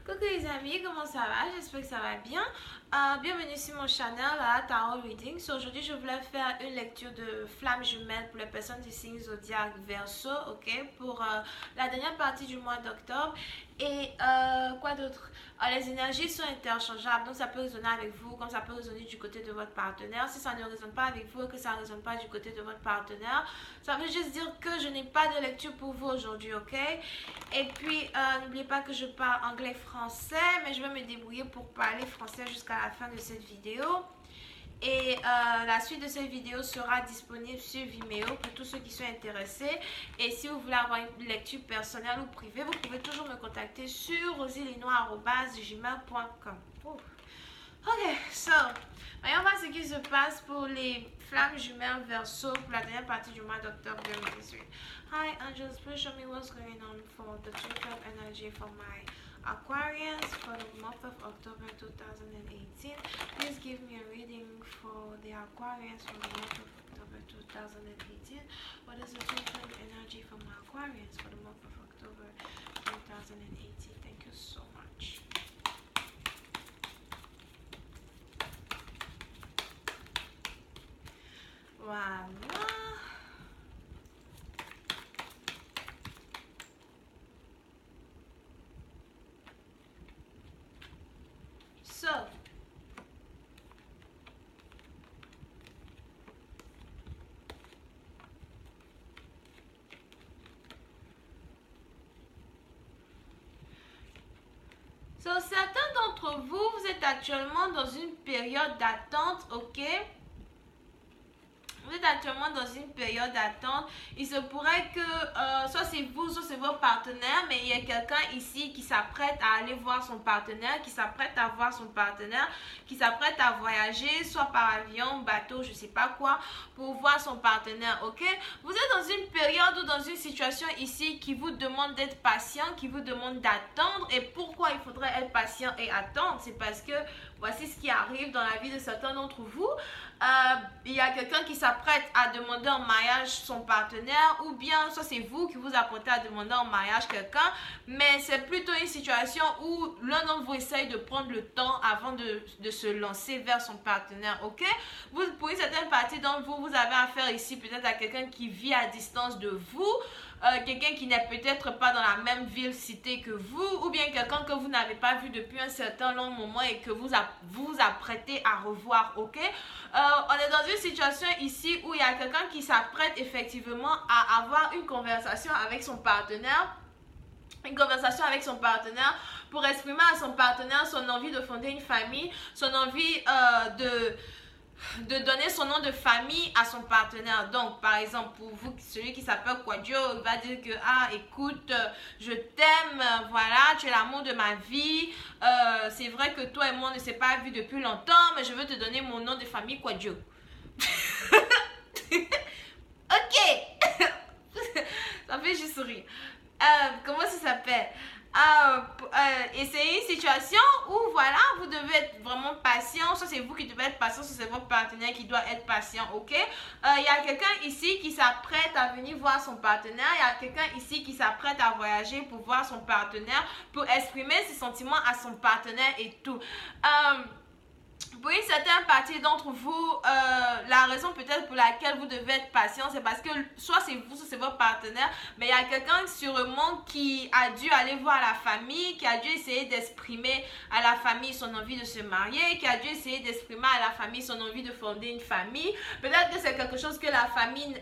Coucou les amis, comment ça va? J'espère que ça va bien. Bienvenue sur mon channel à Tarot Reading. Aujourd'hui, je voulais faire une lecture de flammes jumelles pour les personnes du signe zodiaque Verseau, ok? Pour la dernière partie du mois d'octobre. Et quoi d'autre? Les énergies sont interchangeables, donc ça peut résonner avec vous, comme ça peut résonner du côté de votre partenaire. Si ça ne résonne pas avec vous et que ça ne résonne pas du côté de votre partenaire, ça veut juste dire que je n'ai pas de lecture pour vous aujourd'hui, ok? Et puis, n'oubliez pas que je parle anglais-français, mais je vais me débrouiller pour parler français jusqu'à la fin de cette vidéo. Et la suite de cette vidéo sera disponible sur Vimeo pour tous ceux qui sont intéressés. Et si vous voulez avoir une lecture personnelle ou privée, vous pouvez toujours me contacter sur rosylinois@gmail.com. Ok, so, voyons voir ce qui se passe pour les flammes jumelles Verseau pour la dernière partie du mois d'octobre 2018. Hi angels, please show me what's going on for the total energy for my Aquarians for the month of October 2018. Please give me a reading for the Aquarians for the month of October 2018. What is the total energy for my Aquarians for the month of October 2018? Thank you so much. Voilà. So, certains d'entre vous, vous êtes actuellement dans une période d'attente, ok? Vous êtes actuellement dans une période d'attente. Il se pourrait que soit c'est vous, soit c'est votre partenaire, mais il y a quelqu'un ici qui s'apprête à aller voir son partenaire, qui s'apprête à voir son partenaire, qui s'apprête à voyager, soit par avion, bateau, je sais pas quoi, pour voir son partenaire, ok? Vous êtes dans une période ou dans une situation ici qui vous demande d'être patient, qui vous demande d'attendre. Et pourquoi il faudrait être patient et attendre? C'est parce que voici ce qui arrive dans la vie de certains d'entre vous. Il y a quelqu'un qui s'apprête à demander en mariage son partenaire, ou bien soit c'est vous qui vous apprêtez à demander en mariage quelqu'un, mais c'est plutôt une situation où l'un d'entre vous essaye de prendre le temps avant de se lancer vers son partenaire, ok? Pour une certaine partie d'entre vous, vous avez affaire ici peut-être à quelqu'un qui vit à distance de vous, quelqu'un qui n'est peut-être pas dans la même ville, cité que vous, ou bien quelqu'un que vous n'avez pas vu depuis un certain long moment et que vous vous apprêtez à revoir, ok? On est dans une situation ici où il y a quelqu'un qui s'apprête effectivement à avoir une conversation avec son partenaire. Une conversation avec son partenaire pour exprimer à son partenaire son envie de fonder une famille, son envie de donner son nom de famille à son partenaire. Donc par exemple pour vous, celui qui s'appelle Quadio, il va dire que écoute, je t'aime, voilà, tu es l'amour de ma vie, c'est vrai que toi et moi on ne s'est pas vu depuis longtemps, mais je veux te donner mon nom de famille Quadio. Ok. Ça fait juste rire. Comment ça s'appelle? Et c'est une situation où voilà, vous devez être vraiment patient. Soit c'est vous qui devez être patient, soit c'est votre partenaire qui doit être patient, ok? Il y a quelqu'un ici qui s'apprête à venir voir son partenaire. Il y a quelqu'un ici qui s'apprête à voyager pour voir son partenaire, pour exprimer ses sentiments à son partenaire et tout. Pour une certaine partie d'entre vous, la raison peut-être pour laquelle vous devez être patient, c'est parce que soit c'est vous, soit c'est votre partenaire, mais il y a quelqu'un sûrement qui a dû aller voir la famille, qui a dû essayer d'exprimer à la famille son envie de se marier, qui a dû essayer d'exprimer à la famille son envie de fonder une famille. Peut-être que c'est quelque chose que la famille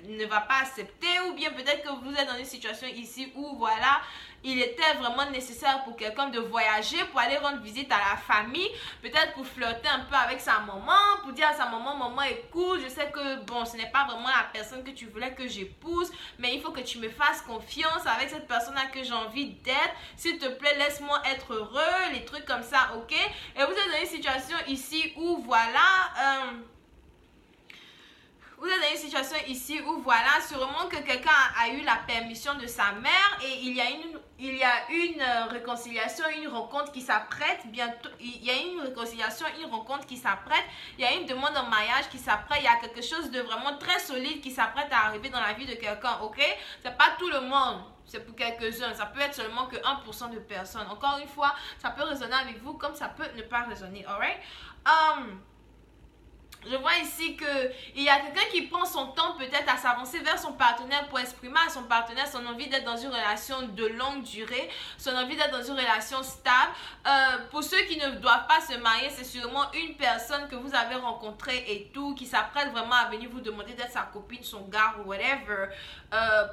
ne va pas accepter, ou bien peut-être que vous êtes dans une situation ici où voilà, il était vraiment nécessaire pour quelqu'un de voyager, pour aller rendre visite à la famille, peut-être pour flirter un peu avec sa maman, pour dire à sa maman, maman écoute, je sais que bon, ce n'est pas vraiment la personne que tu voulais que j'épouse, mais il faut que tu me fasses confiance avec cette personne-là que j'ai envie d'être, s'il te plaît, laisse-moi être heureux, les trucs comme ça, ok? Et vous êtes dans une situation ici où voilà... Vous êtes dans une situation ici où voilà, sûrement que quelqu'un a eu la permission de sa mère et il y a une il y a une réconciliation, une rencontre qui s'apprête, bientôt, il y a une réconciliation, une rencontre qui s'apprête, il y a une demande en mariage qui s'apprête, il y a quelque chose de vraiment très solide qui s'apprête à arriver dans la vie de quelqu'un, ok? C'est pas tout le monde, c'est pour quelques-uns, ça peut être seulement que 1% de personnes. Encore une fois, ça peut résonner avec vous comme ça peut ne pas résonner, alright? Je vois ici qu'il y a quelqu'un qui prend son temps peut-être à s'avancer vers son partenaire pour exprimer à son partenaire son envie d'être dans une relation de longue durée, son envie d'être dans une relation stable. Pour ceux qui ne doivent pas se marier, c'est sûrement une personne que vous avez rencontrée et tout, qui s'apprête vraiment à venir vous demander d'être sa copine, son gars ou whatever,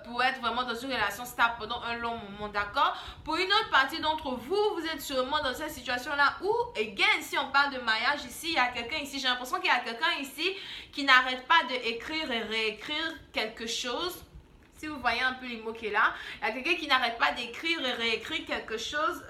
pour être vraiment dans une relation stable pendant un long moment, d'accord? Pour une autre partie d'entre vous, vous êtes sûrement dans cette situation-là où, again, si on parle de mariage ici, il y a quelqu'un ici, j'ai l'impression qu'il y a quelqu'un ici qui n'arrête pas d'écrire et réécrire quelque chose. Si vous voyez un peu les mots qu'il est là, il y a quelqu'un qui n'arrête pas d'écrire et réécrire quelque chose,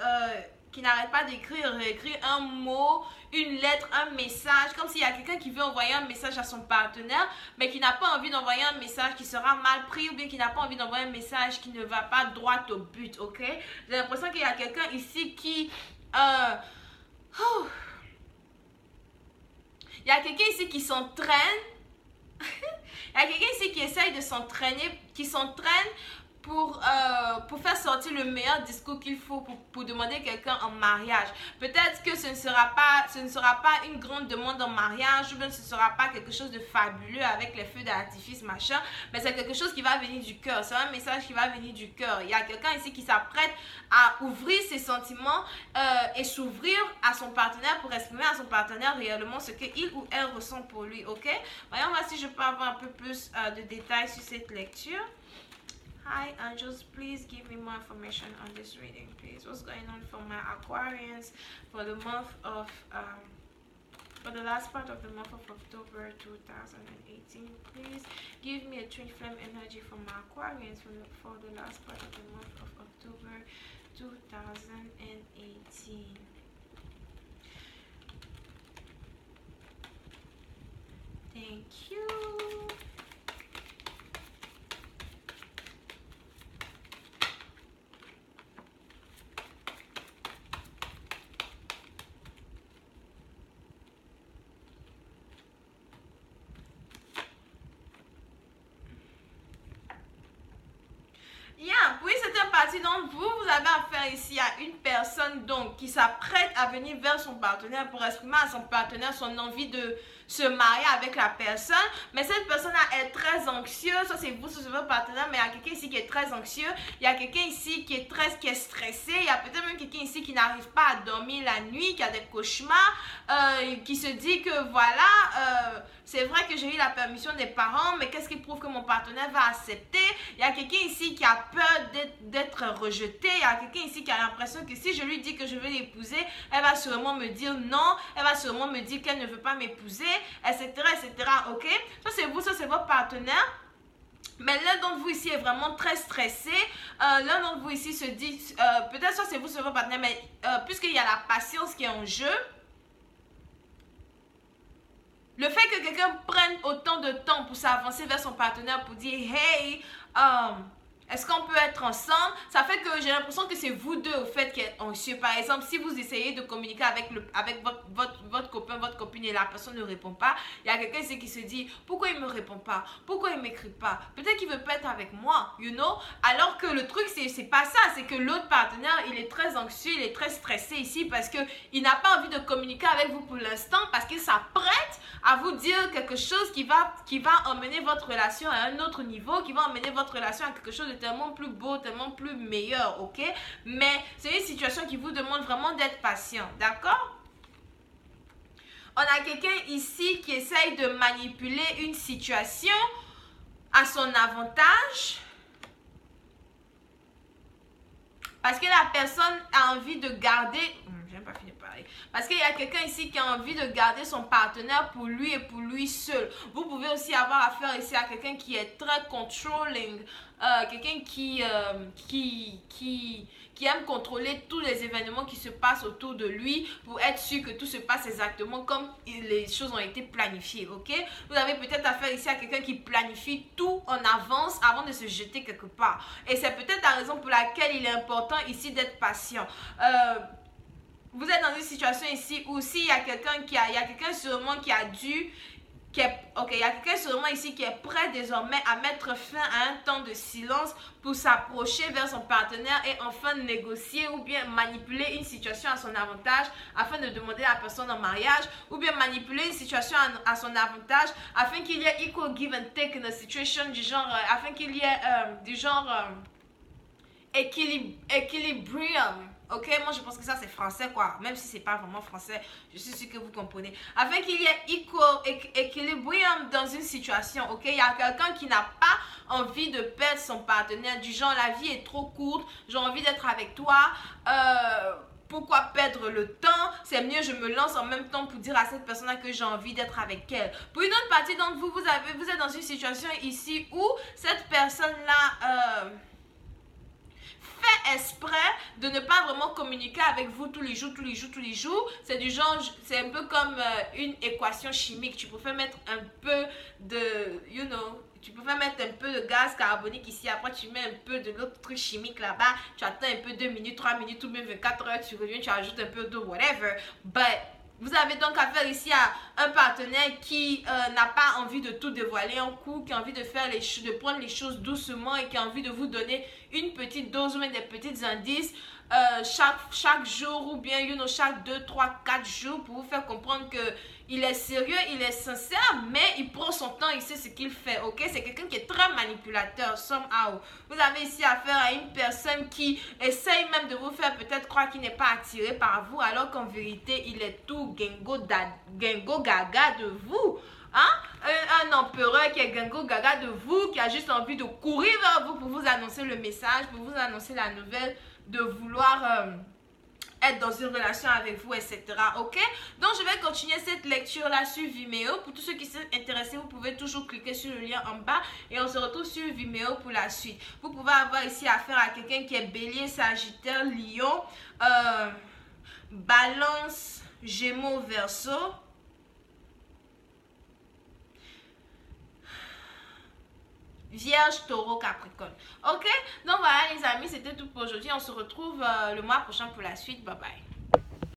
qui n'arrête pas d'écrire et réécrire un mot, une lettre, un message, comme s'il y a quelqu'un qui veut envoyer un message à son partenaire, mais qui n'a pas envie d'envoyer un message qui sera mal pris, ou bien qui n'a pas envie d'envoyer un message qui ne va pas droit au but, ok? J'ai l'impression qu'il y a quelqu'un ici qui... il y a quelqu'un ici qui s'entraîne. Il y a quelqu'un ici qui essaye de s'entraîner, qui s'entraîne pour faire sortir le meilleur discours qu'il faut pour demander quelqu'un en mariage. Peut-être que ce ne sera pas une grande demande en mariage, ou bien ce ne sera pas quelque chose de fabuleux avec les feux d'artifice, machin, mais c'est quelque chose qui va venir du cœur. C'est un message qui va venir du cœur. Il y a quelqu'un ici qui s'apprête à ouvrir ses sentiments et s'ouvrir à son partenaire pour exprimer à son partenaire réellement ce qu'il ou elle ressent pour lui, ok? Voyons voir si je peux avoir un peu plus de détails sur cette lecture. Hi angels, please give me more information on this reading, please. What's going on for my Aquarians for the month of for the last part of the month of October 2018? Please give me a twin flame energy for my Aquarians for the last part of the month of October 2018. Thank you. Oui, c'est une partie d'entre vous, vous avez affaire ici à une personne donc qui s'apprête à venir vers son partenaire pour exprimer à son partenaire son envie de se marier avec la personne, mais cette personne-là est très anxieuse. Ça c'est vous, c'est votre partenaire, mais il y a quelqu'un ici qui est très anxieux, il y a quelqu'un ici qui est stressé, il y a peut-être même quelqu'un ici qui n'arrive pas à dormir la nuit, qui a des cauchemars, qui se dit que voilà, c'est vrai que j'ai eu la permission des parents, mais qu'est-ce qui prouve que mon partenaire va accepter? Il y a quelqu'un ici qui a peur d'être rejeté, il y a quelqu'un ici qui a l'impression que si je lui dis que je veux l'épouser, elle va sûrement me dire non, elle va sûrement me dire qu'elle ne veut pas m'épouser, etc., etc., ok? Ça c'est vous, ça c'est votre partenaire. Mais l'un d'entre vous ici est vraiment très stressé. L'un d'entre vous ici se dit, peut-être ça c'est vous, c'est votre partenaire, mais puisqu'il y a la patience qui est en jeu, le fait que quelqu'un prenne autant de temps pour s'avancer vers son partenaire pour dire « Hey, est-ce qu'on peut être ensemble ?» Ça fait que j'ai l'impression que c'est vous deux au fait qui êtes anxieux. Par exemple, si vous essayez de communiquer avec votre copain, votre copine et la personne ne répond pas, il y a quelqu'un ici qui se dit « Pourquoi il ne me répond pas? Pourquoi il ne m'écrit pas? Peut-être qu'il ne veut pas être avec moi, you know ?» Alors que le truc, c'est pas ça. C'est que l'autre partenaire, il est très anxieux, il est très stressé ici parce qu'il n'a pas envie de communiquer avec vous pour l'instant parce qu'il s'apprête à vous dire quelque chose qui va emmener votre relation à un autre niveau, qui va emmener votre relation à quelque chose de tellement plus beau, tellement plus meilleur, ok? Mais c'est une situation qui vous demande vraiment d'être patient, d'accord? On a quelqu'un ici qui essaye de manipuler une situation à son avantage parce que la personne a envie de garder... J'ai pas fini de parler. avec. Parce qu'il y a quelqu'un ici qui a envie de garder son partenaire pour lui et pour lui seul. Vous pouvez aussi avoir affaire ici à quelqu'un qui est très controlling, quelqu'un qui aime contrôler tous les événements qui se passent autour de lui pour être sûr que tout se passe exactement comme les choses ont été planifiées, ok? Vous avez peut-être affaire ici à quelqu'un qui planifie tout en avance avant de se jeter quelque part. Et c'est peut-être la raison pour laquelle il est important ici d'être patient. Vous êtes dans une situation ici où s'il y a quelqu'un il y a quelqu'un sûrement qui a dû il y a quelqu'un sûrement ici qui est prêt désormais à mettre fin à un temps de silence pour s'approcher vers son partenaire et enfin négocier ou bien manipuler une situation à son avantage afin de demander à la personne en mariage ou bien manipuler une situation à son avantage afin qu'il y ait equal give and take in a situation du genre, afin qu'il y ait du genre équilibrium. Ok, moi je pense que ça c'est français quoi, même si c'est pas vraiment français, je suis sûre que vous comprenez. Afin qu'il y ait équilibrium dans une situation, ok, il y a quelqu'un qui n'a pas envie de perdre son partenaire, du genre la vie est trop courte, j'ai envie d'être avec toi, pourquoi perdre le temps? C'est mieux je me lance en même temps pour dire à cette personne-là que j'ai envie d'être avec elle. Pour une autre partie d'entre vous, vous êtes dans une situation ici où cette personne-là fait exprès de ne pas vraiment communiquer avec vous tous les jours. C'est du genre, c'est un peu comme une équation chimique. Tu préfères mettre un peu de, tu préfères mettre un peu de gaz carbonique ici. Après, tu mets un peu de l'autre truc chimique là-bas. Tu attends un peu 2 minutes, 3 minutes, ou même 24 heures. Tu reviens, tu ajoutes un peu d'eau, whatever. But vous avez donc affaire ici à un partenaire qui n'a pas envie de tout dévoiler en coup, qui a envie de prendre les choses doucement et qui a envie de vous donner une petite dose ou même des petits indices chaque jour ou bien chaque 2, 3, 4 jours pour vous faire comprendre que il est sérieux, il est sincère, mais il prend son temps, il sait ce qu'il fait, ok? C'est quelqu'un qui est très manipulateur, somehow. Vous avez ici affaire à une personne qui essaye même de vous faire peut-être croire qu'il n'est pas attiré par vous, alors qu'en vérité, il est tout gengo gaga de vous. Hein? Un empereur qui est gengo gaga de vous, qui a juste envie de courir vers vous pour vous annoncer le message, pour vous annoncer la nouvelle, de vouloir être dans une relation avec vous, etc. Ok? Donc, je vais continuer cette lecture-là sur Vimeo. Pour tous ceux qui sont intéressés, vous pouvez toujours cliquer sur le lien en bas et on se retrouve sur Vimeo pour la suite. Vous pouvez avoir ici affaire à quelqu'un qui est Bélier, Sagittaire, Lion, Balance, Gémeaux, Verseau. Vierge, Taureau, Capricorne. Ok? Donc voilà les amis, c'était tout pour aujourd'hui. On se retrouve le mois prochain pour la suite. Bye bye.